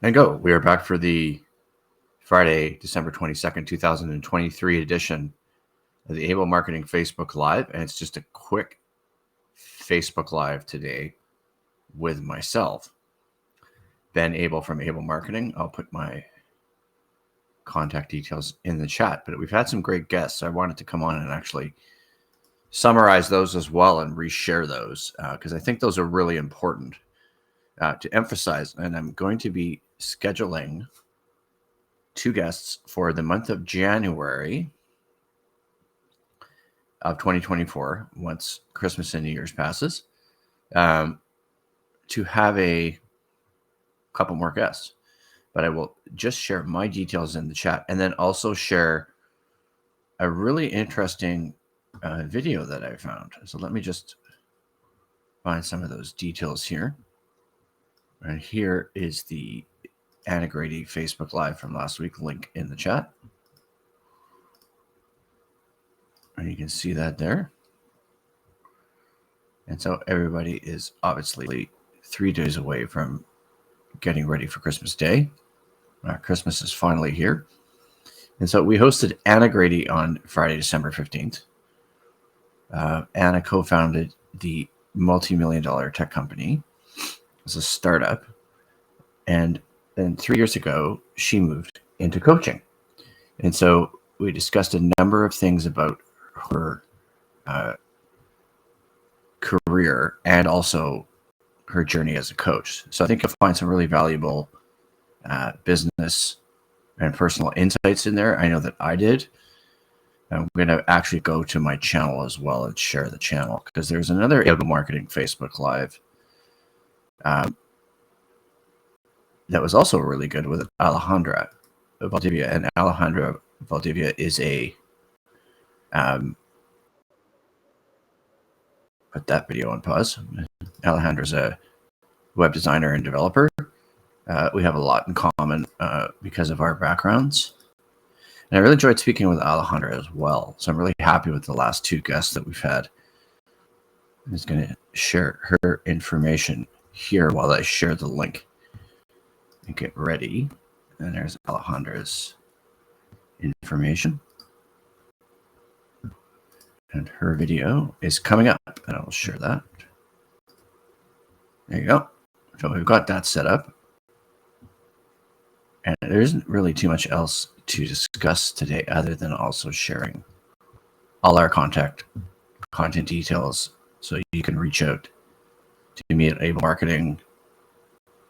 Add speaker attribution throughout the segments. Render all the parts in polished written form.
Speaker 1: And go. We are back for the Friday, December 22nd, 2023 edition of the Abel Marketing Facebook Live. And it's just a quick Facebook Live today with myself, Ben Abel from Abel Marketing. I'll put my contact details in the chat, but we've had some great guests. So I wanted to come on and actually summarize those as well and reshare those because I think those are really important to emphasize. And I'm going to be scheduling 2 guests for the month of January of 2024, once Christmas and New Year's passes, to have a couple more guests. But I will just share my details in the chat and then also share a really interesting video that I found. So let me just find some of those details here. And here is the Anna Grady Facebook Live from last week, link in the chat. And you can see that there. And so everybody is obviously 3 days away from getting ready for Christmas Day. Christmas is finally here. And so we hosted Anna Grady on Friday, December 15th. Anna co-founded the multi-million-dollar tech company. It's a startup. And then 3 years ago, she moved into coaching. And so we discussed a number of things about her career and also her journey as a coach. So I think you'll find some really valuable business and personal insights in there. I know that I did. I'm going to actually go to my channel as well and share the channel because there's another Abel Marketing Facebook Live that was also really good with Alejandra Valdivia. And Alejandra Valdivia is a put that video on pause. Alejandra's a web designer and developer. We have a lot in common because of our backgrounds. And I really enjoyed speaking with Alejandra as well. So I'm really happy with the last 2 guests that we've had. I'm just going to share her information here while I share the link and get ready. And there's Alejandra's information. And her video is coming up, and I'll share that. There you go. So we've got that set up. And there isn't really too much else to discuss today other than also sharing all our content details so you can reach out to me at Abel Marketing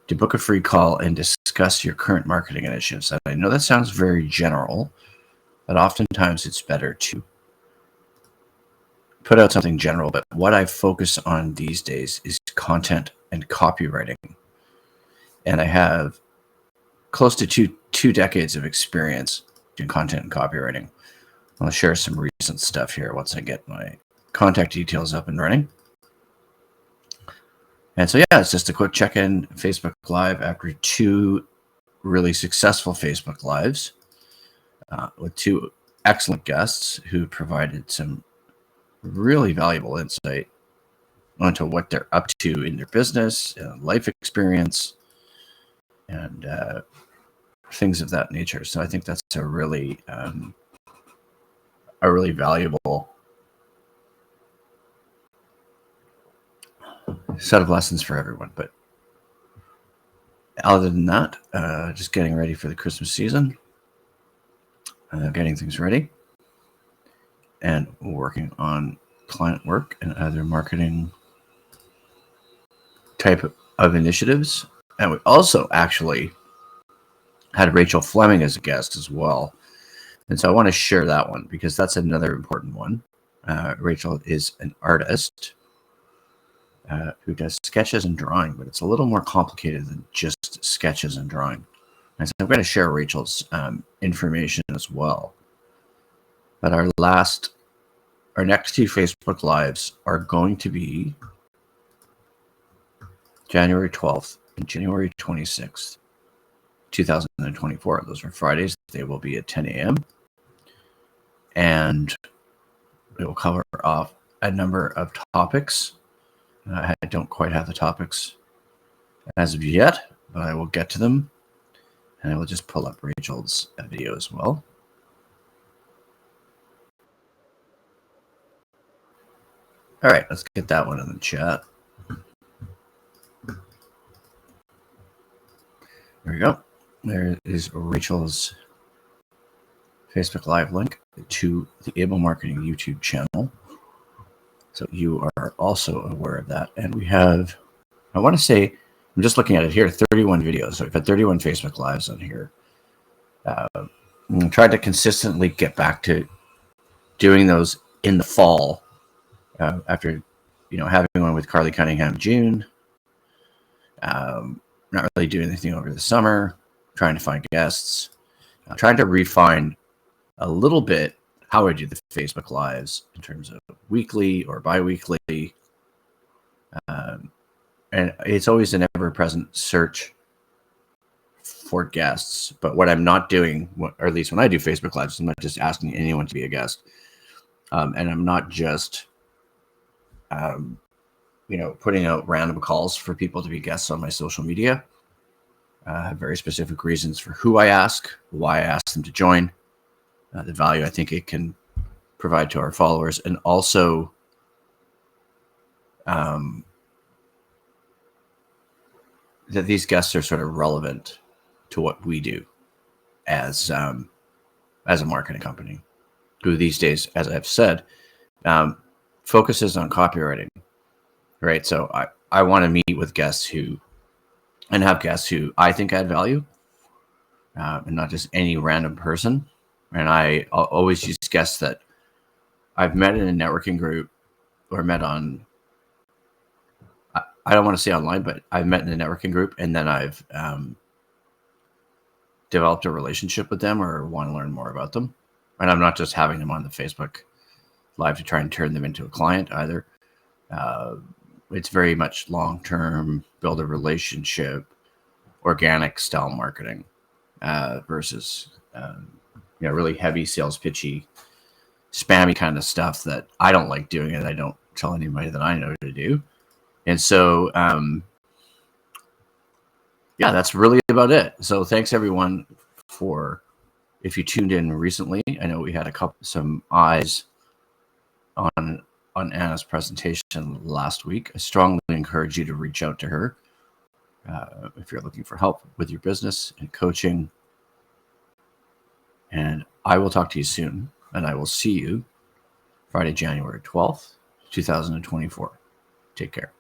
Speaker 1: to book a free call and discuss your current marketing initiatives. And I know that sounds very general, but oftentimes it's better to put out something general. But what I focus on these days is content and copywriting. And I have close to two decades of experience in content and copywriting. I'll share some recent stuff here once I get my contact details up and running. And so, yeah, it's just a quick check-in Facebook Live after 2 really successful Facebook Lives with 2 excellent guests who provided some really valuable insight onto what they're up to in their business, life experience, and things of that nature. So I think that's a really valuable set of lessons for everyone. But other than that, just getting ready for the Christmas season, getting things ready, and working on client work and other marketing type of initiatives. And we also actually had Rachel Fleming as a guest as well. And so I want to share that one because that's another important one. Rachel is an artist who does sketches and drawing, but it's a little more complicated than just sketches and drawing. And so I'm going to share Rachel's information as well. But our next 2 Facebook Lives are going to be January 12th and January 26th. 2024. Those are Fridays. They will be at 10 a.m. And we will cover off a number of topics. I don't quite have the topics as of yet, but I will get to them. And I will just pull up Rachel's video as well. All right, let's get that one in the chat. There we go. There is Rachel's Facebook Live link to the Abel Marketing YouTube channel. So you are also aware of that. And we have, I want to say, I'm just looking at it here, 31 videos. So we've had 31 Facebook Lives on here. Tried to consistently get back to doing those in the fall after, having one with Carly Cunningham in June. Not really doing anything over the summer, trying to find guests, trying to refine a little bit how I do the Facebook Lives in terms of weekly or bi-weekly. And it's always an ever-present search for guests. But what I'm not doing, or at least when I do Facebook Lives, I'm not just asking anyone to be a guest. And I'm not just, putting out random calls for people to be guests on my social media. I have very specific reasons for who I ask, why I ask them to join, the value I think it can provide to our followers, and also that these guests are sort of relevant to what we do as a marketing company, who these days, as I've said, focuses on copywriting, right? So I want to meet with guests who I think add value, and not just any random person. And I'll always use guests that I've met in a networking group or met on, I don't want to say online, but I've met in a networking group, and then I've developed a relationship with them or want to learn more about them. And I'm not just having them on the Facebook Live to try and turn them into a client either. It's very much long-term, build a relationship, organic style marketing versus really heavy sales pitchy, spammy kind of stuff that I don't like doing, and I don't tell anybody that I know to do. And so, that's really about it. So thanks everyone if you tuned in recently. I know we had some eyes on Anna's presentation last week. I strongly encourage you to reach out to her if you're looking for help with your business and coaching. And I will talk to you soon, and I will see you Friday, January 12th, 2024. Take care.